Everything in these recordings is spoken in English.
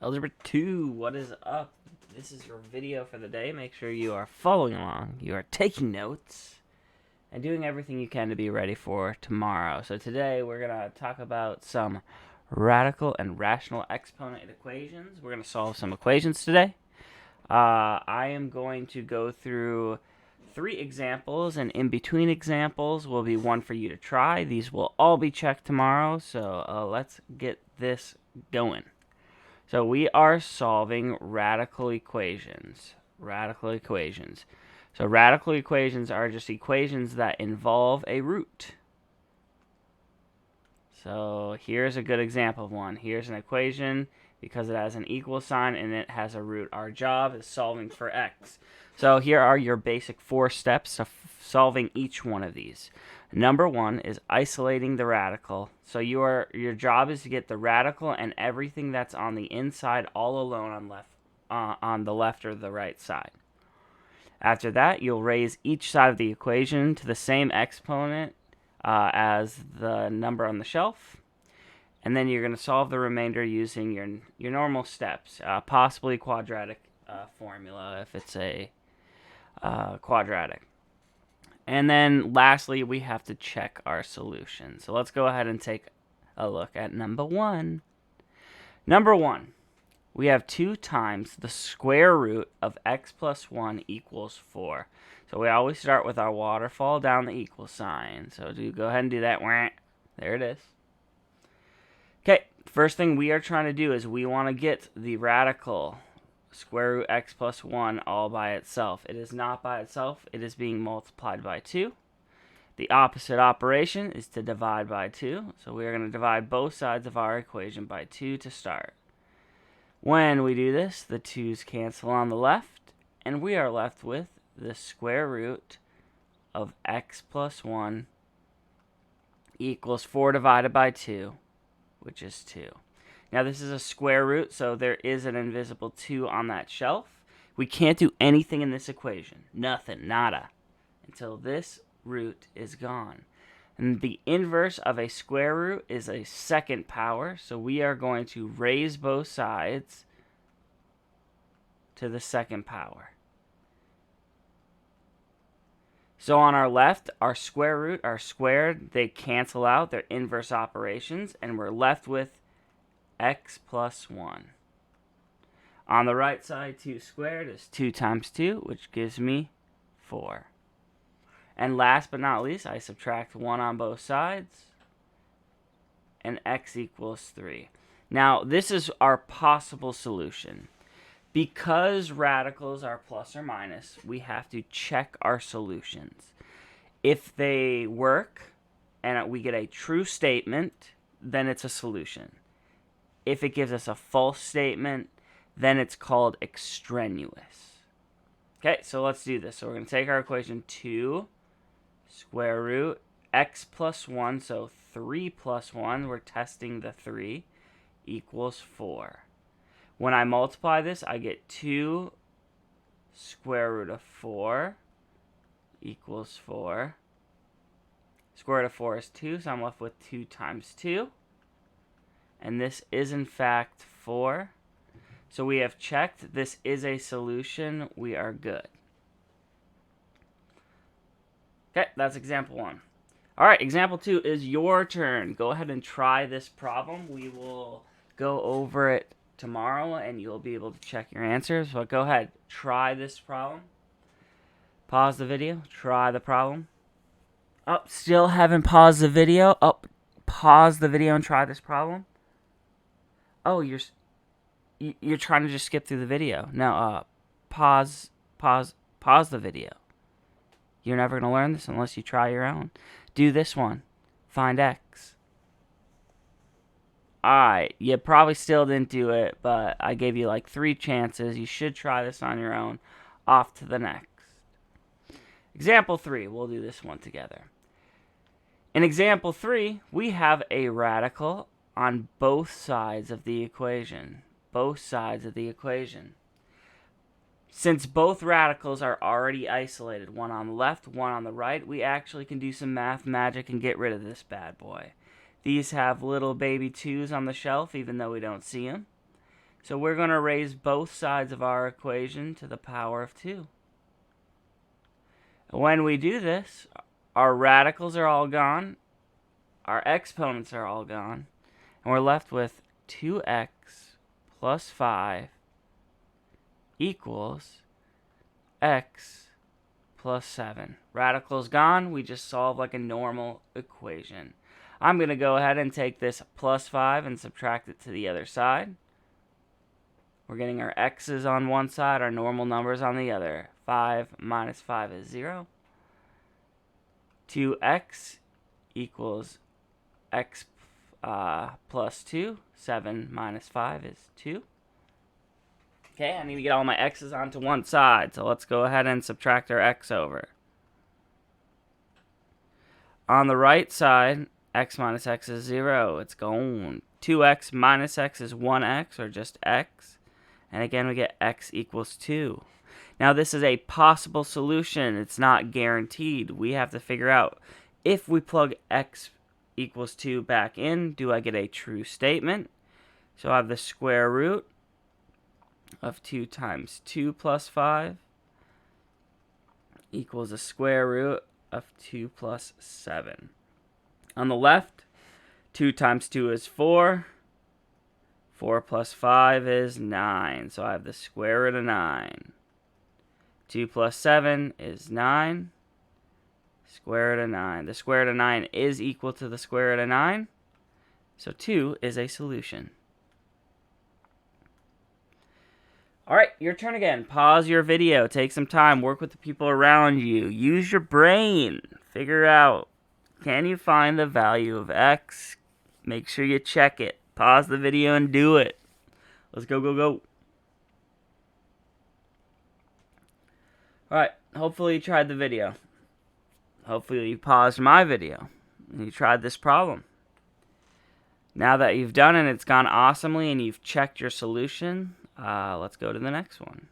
Algebra 2, what is up? This is your video for the day. Make sure you are following along, you are taking notes, and doing everything you can to be ready for tomorrow. So today we're going to talk about some radical and rational exponent equations. We're going to solve some equations today. I am going to go through 3 examples, and in between examples will be one for you to try. These will all be checked tomorrow, so let's get this going. So we are solving radical equations. Radical equations. So radical equations are just equations that involve a root. So here's a good example of one. Here's an equation because it has an equal sign and it has a root. Our job is solving for x. So here are your basic 4 steps of solving each one of these. Number 1 is isolating the radical. So your job is to get the radical and everything that's on the inside all alone on the left or the right side. After that, you'll raise each side of the equation to the same exponent as the number on the shelf. And then you're going to solve the remainder using your normal steps, possibly quadratic formula if it's a quadratic. And then lastly, we have to check our solution. So let's go ahead and take a look at number 1. Number 1, we have 2 times the square root of x plus 1 equals 4. So we always start with our waterfall down the equal sign. So go ahead and do that. There it is. Okay, first thing we are trying to do is we want to get the radical square root x plus 1 all by itself. It is not by itself. It is being multiplied by 2. The opposite operation is to divide by 2. So we are going to divide both sides of our equation by 2 to start. When we do this, the 2's cancel on the left, and we are left with the square root of x plus 1 equals 4 divided by 2, which is 2. Now this is a square root, so there is an invisible 2 on that shelf. We can't do anything in this equation. Nothing, nada, until this root is gone. And the inverse of a square root is a second power, so we are going to raise both sides to the second power. So on our left, our square root, our squared, they cancel out their inverse operations, and we're left with x plus 1. On the right side, 2 squared is 2 times 2, which gives me 4. And last but not least, I subtract 1 on both sides, and x equals 3. Now, this is our possible solution. Because radicals are plus or minus, we have to check our solutions. If they work and we get a true statement, then it's a solution. If it gives us a false statement, then it's called extraneous. Okay, so let's do this. So we're going to take our equation 2 square root x plus 1, so 3 plus 1, we're testing the 3, equals 4. When I multiply this, I get 2 square root of 4 equals 4. Square root of 4 is 2, so I'm left with 2 times 2. And this is, in fact, 4. So we have checked. This is a solution. We are good. Okay, that's example 1. All right, example 2 is your turn. Go ahead and try this problem. We will go over it tomorrow, and you'll be able to check your answers. But go ahead, try this problem. Pause the video. Try the problem. Oh, still haven't paused the video. Oh, pause the video and try this problem. Oh, you're trying to just skip through the video. No, pause the video. You're never going to learn this unless you try your own. Do this one. Find x. Alright, you probably still didn't do it, but I gave you like 3 chances. You should try this on your own. Off to the next. Example 3. We'll do this one together. In example 3, we have a radical on both sides of the equation. Both sides of the equation. Since both radicals are already isolated, one on the left, one on the right, we actually can do some math magic and get rid of this bad boy. These have little baby 2's on the shelf, even though we don't see them. So we're going to raise both sides of our equation to the power of 2. When we do this, our radicals are all gone, our exponents are all gone, and we're left with 2x plus 5 equals x plus 7. Radicals gone, we just solve like a normal equation. I'm going to go ahead and take this plus 5 and subtract it to the other side. We're getting our x's on one side, our normal numbers on the other. 5 minus 5 is 0. 2x equals x plus 2. 7 minus 5 is 2. Okay, I need to get all my x's onto one side, so let's go ahead and subtract our x over. On the right side, x minus x is 0. It's gone. 2x minus x is 1x, or just x. And again, we get x equals 2. Now, this is a possible solution. It's not guaranteed. We have to figure out, if we plug x equals 2 back in, do I get a true statement? So I have the square root of 2 times 2 plus 5 equals the square root of 2 plus 7. On the left, 2 times 2 is 4. 4 plus 5 is 9. So I have the square root of 9. 2 plus 7 is 9. Square root of 9. The square root of 9 is equal to the square root of 9. So 2 is a solution. Alright, your turn again. Pause your video. Take some time. Work with the people around you. Use your brain. Figure out, can you find the value of x? Make sure you check it. Pause the video and do it. Let's go, go, go. Alright, hopefully you tried the video. Hopefully you paused my video and you tried this problem. Now that you've done it, it's gone awesomely, and you've checked your solution, let's go to the next one.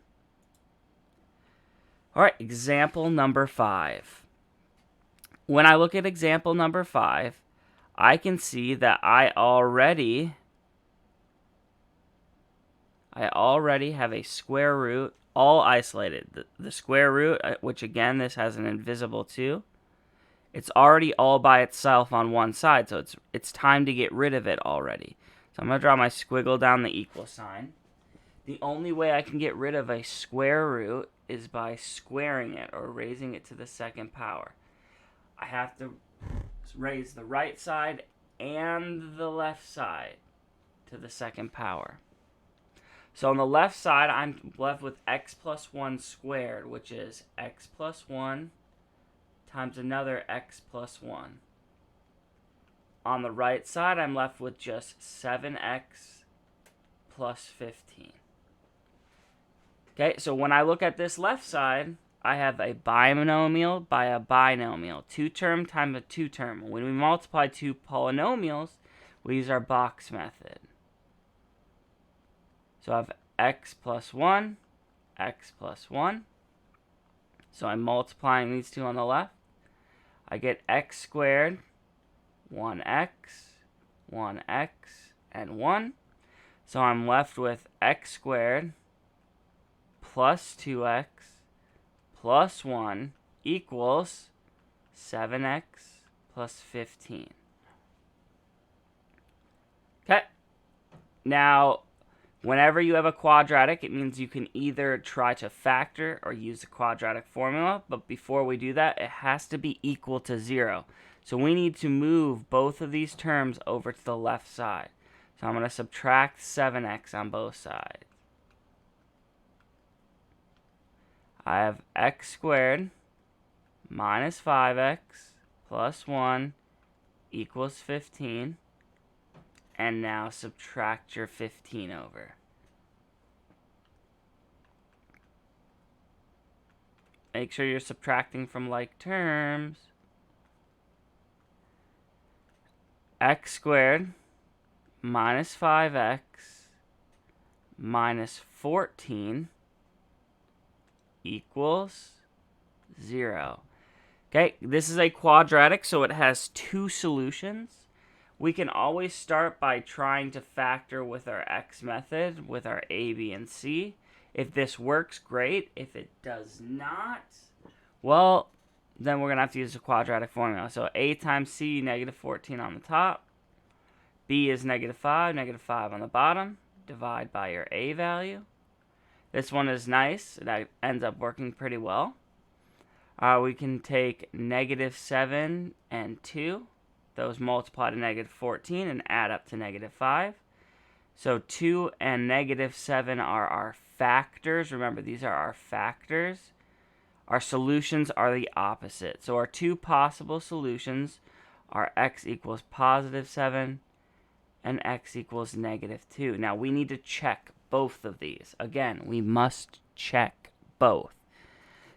Alright, example number 5. When I look at example number 5, I can see that I already have a square root all isolated. The square root, which again, this has an invisible 2, it's already all by itself on one side, so it's time to get rid of it already. So I'm going to draw my squiggle down the equal sign. The only way I can get rid of a square root is by squaring it, or raising it to the second power. I have to raise the right side and the left side to the second power. So on the left side, I'm left with x plus 1 squared, which is x plus 1 times another x plus 1. On the right side, I'm left with just 7x plus 15. Okay, so when I look at this left side, I have a binomial by a binomial. 2-term times a 2-term. When we multiply two polynomials, we use our box method. So I have x plus 1, x plus 1. So I'm multiplying these two on the left. I get x squared, 1x, 1x, and 1. So I'm left with x squared plus 2x plus 1 equals 7x plus 15. Okay. Now, whenever you have a quadratic, it means you can either try to factor or use the quadratic formula. But before we do that, it has to be equal to 0. So we need to move both of these terms over to the left side. So I'm going to subtract 7x on both sides. I have x squared minus 5x plus 1 equals 15. And now subtract your 15 over. Make sure you're subtracting from like terms. X squared minus 5x minus 14 equals 0. Okay, this is a quadratic, so it has two solutions. We can always start by trying to factor with our x method, with our a, b, and c. If this works, great. If it does not, well, then we're going to have to use the quadratic formula. So a times c, negative 14 on the top. B is negative 5 on the bottom. Divide by your a value. This one is nice. That ends up working pretty well. We can take negative 7 and 2. Those multiply to negative 14 and add up to negative 5. So 2 and negative 7 are our factors. Remember, these are our factors. Our solutions are the opposite. So our two possible solutions are x equals positive 7 and x equals negative 2. Now, we need to check both of these. Again, we must check both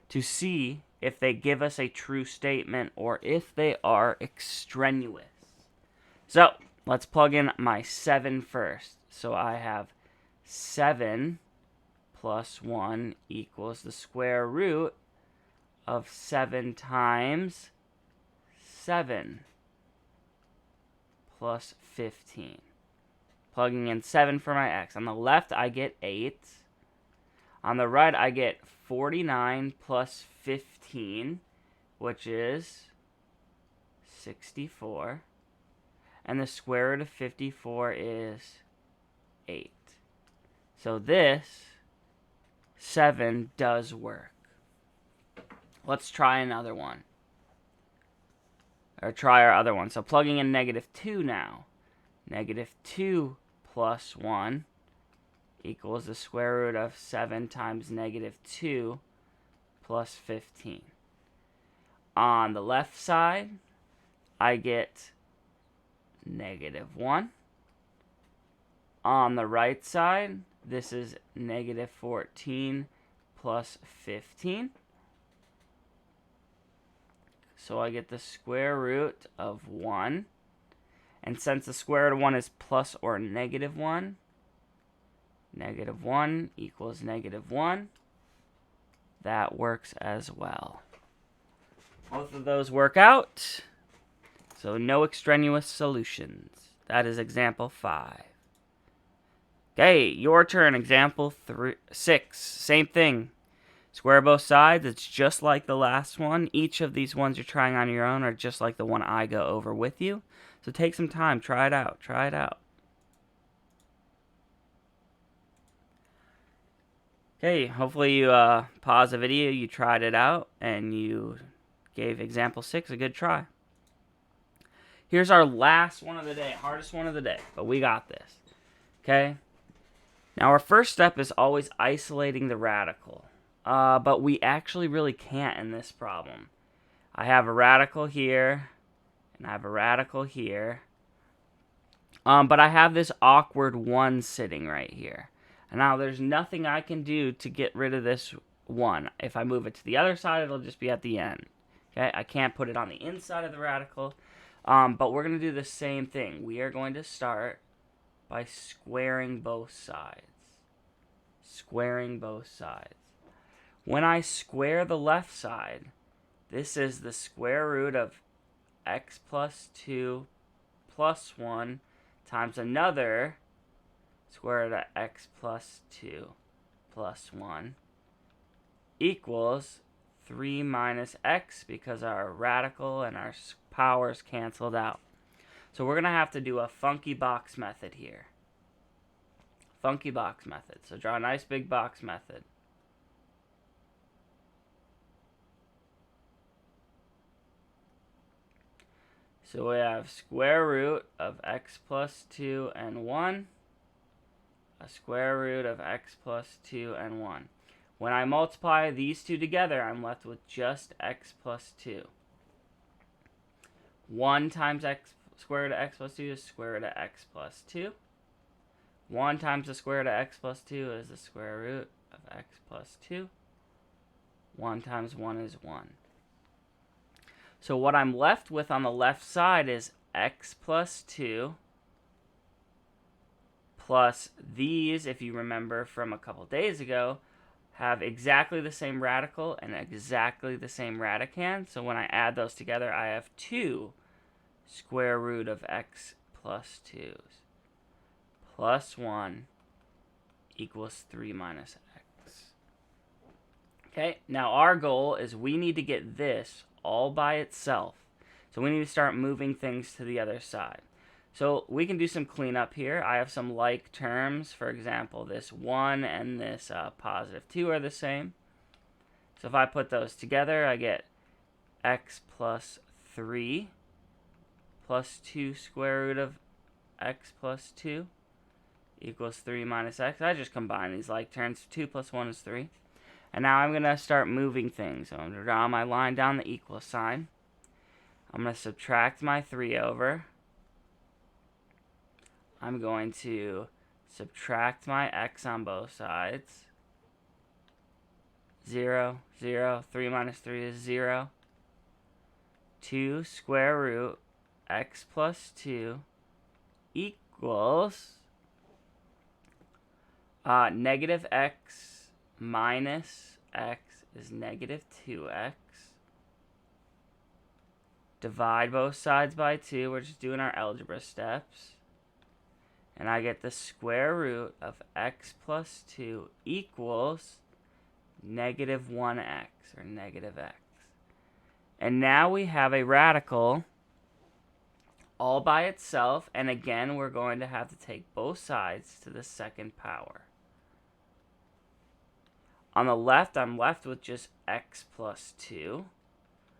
to see if they give us a true statement or if they are extraneous. So, let's plug in my 7 first. So I have 7 plus 1 equals the square root of 7 times 7 plus 15. Plugging in 7 for my x. On the left, I get 8. On the right, I get 49 plus 15, which is 64. And the square root of 54 is 8. So this 7 does work. Let's try another one. Or try our other one. So plugging in negative 2 now. Negative 2 plus 1 equals the square root of 7 times negative 2 plus 15. On the left side, I get negative 1. On the right side, this is negative 14 plus 15. So I get the square root of 1. And since the square root of 1 is plus or negative 1, negative 1 equals negative 1. That works as well. Both of those work out. So no extraneous solutions. That is example 5. Okay, your turn. Example 6. Same thing. Square both sides. It's just like the last one. Each of these ones you're trying on your own are just like the one I go over with you. So take some time. Try it out. Try it out. Okay, hopefully you pause the video, you tried it out, and you gave example 6 a good try. Here's our last one of the day, hardest one of the day, but we got this. Okay? Now our first step is always isolating the radical, but we actually really can't in this problem. I have a radical here, and I have a radical here, but I have this awkward 1 sitting right here. And now there's nothing I can do to get rid of this 1. If I move it to the other side, it'll just be at the end. Okay, I can't put it on the inside of the radical, but we're going to do the same thing. We are going to start by squaring both sides. Squaring both sides. When I square the left side, this is the square root of x plus 2 plus 1 times another square root of x plus 2 plus 1 equals 3 minus x because our radical and our powers canceled out. So we're going to have to do a funky box method here. Funky box method. So draw a nice big box method. So we have square root of x plus 2 and 1. A square root of x plus 2 and 1. When I multiply these two together, I'm left with just x plus 2. 1 times x square root of x plus 2 is square root of x plus 2. 1 times the square root of x plus 2 is the square root of x plus 2. 1 times 1 is 1. So what I'm left with on the left side is x plus 2 plus these, if you remember from a couple days ago, have exactly the same radical and exactly the same radicand. So when I add those together, I have 2 square root of x plus 2 plus 1 equals 3 minus x. Okay, now our goal is we need to get this all by itself. So we need to start moving things to the other side. So we can do some cleanup here. I have some like terms. For example, this 1 and this positive 2 are the same. So if I put those together, I get x plus 3 plus 2 square root of x plus 2 equals 3 minus x. I just combine these like terms. 2 plus 1 is 3. And now I'm going to start moving things. So I'm going to draw my line down the equal sign. I'm going to subtract my 3 over. I'm going to subtract my x on both sides. 0, 0. 3 minus 3 is 0. 2 square root x plus 2 equals negative x minus x is negative 2x. Divide both sides by 2. We're just doing our algebra steps. And I get the square root of x plus 2 equals negative 1x, or negative x. And now we have a radical all by itself. And again, we're going to have to take both sides to the second power. On the left, I'm left with just x plus 2.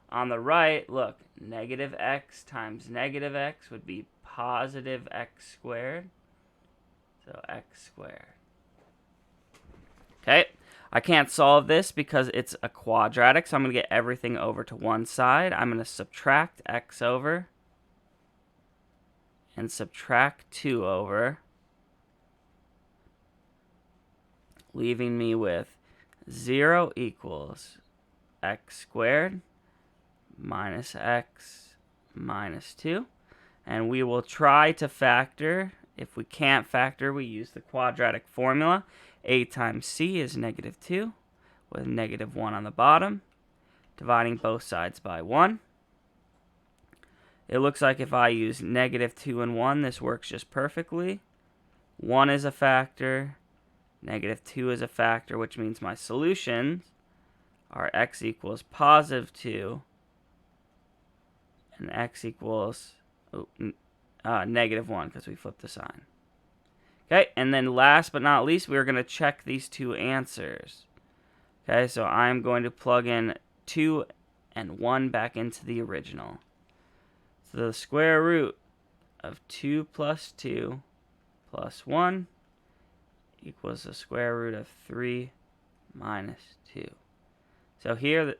On the right, look, negative x times negative x would be positive x squared. So x squared. Okay, I can't solve this because it's a quadratic, so I'm going to get everything over to one side. I'm going to subtract x over and subtract 2 over, leaving me with 0 equals x squared minus x minus 2. And we will try to factor. If we can't factor, we use the quadratic formula. A times c is negative 2, with negative 1 on the bottom, dividing both sides by 1. It looks like if I use negative 2 and 1, this works just perfectly. 1 is a factor, negative 2 is a factor, which means my solutions are x equals positive 2 and x equals negative 1 because we flipped the sign. Okay, and then last but not least, we're going to check these two answers. Okay, so I'm going to plug in 2 and 1 back into the original. So the square root of 2 plus 2 plus 1 equals the square root of 3 minus 2. So here, the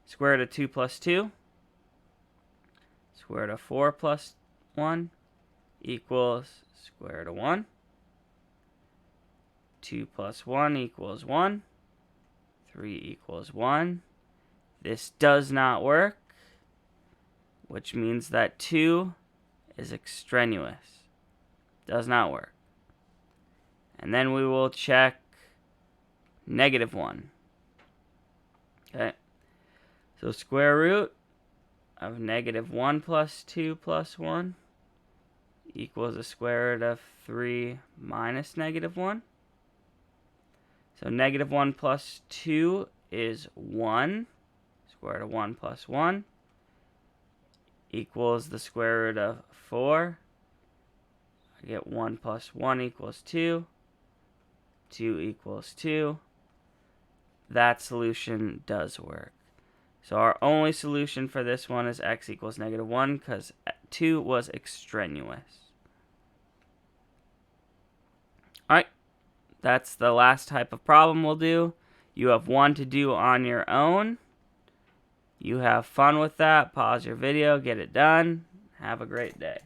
square root of 2 plus 2, square root of 4 plus 1 equals square root of 1. 2 plus 1 equals 1. 3 equals 1. This does not work, which means that 2 is extraneous. Does not work. And then we will check negative 1. Okay. So square root of negative 1 plus 2 plus 1 equals the square root of 3 minus negative 1. So negative 1 plus 2 is 1. Square root of 1 plus 1 equals the square root of 4. I get 1 plus 1 equals 2. 2 equals 2. That solution does work. So our only solution for this one is x equals negative 1 because 2 was extraneous. Alright, that's the last type of problem we'll do. You have one to do on your own. You have fun with that. Pause your video, get it done. Have a great day.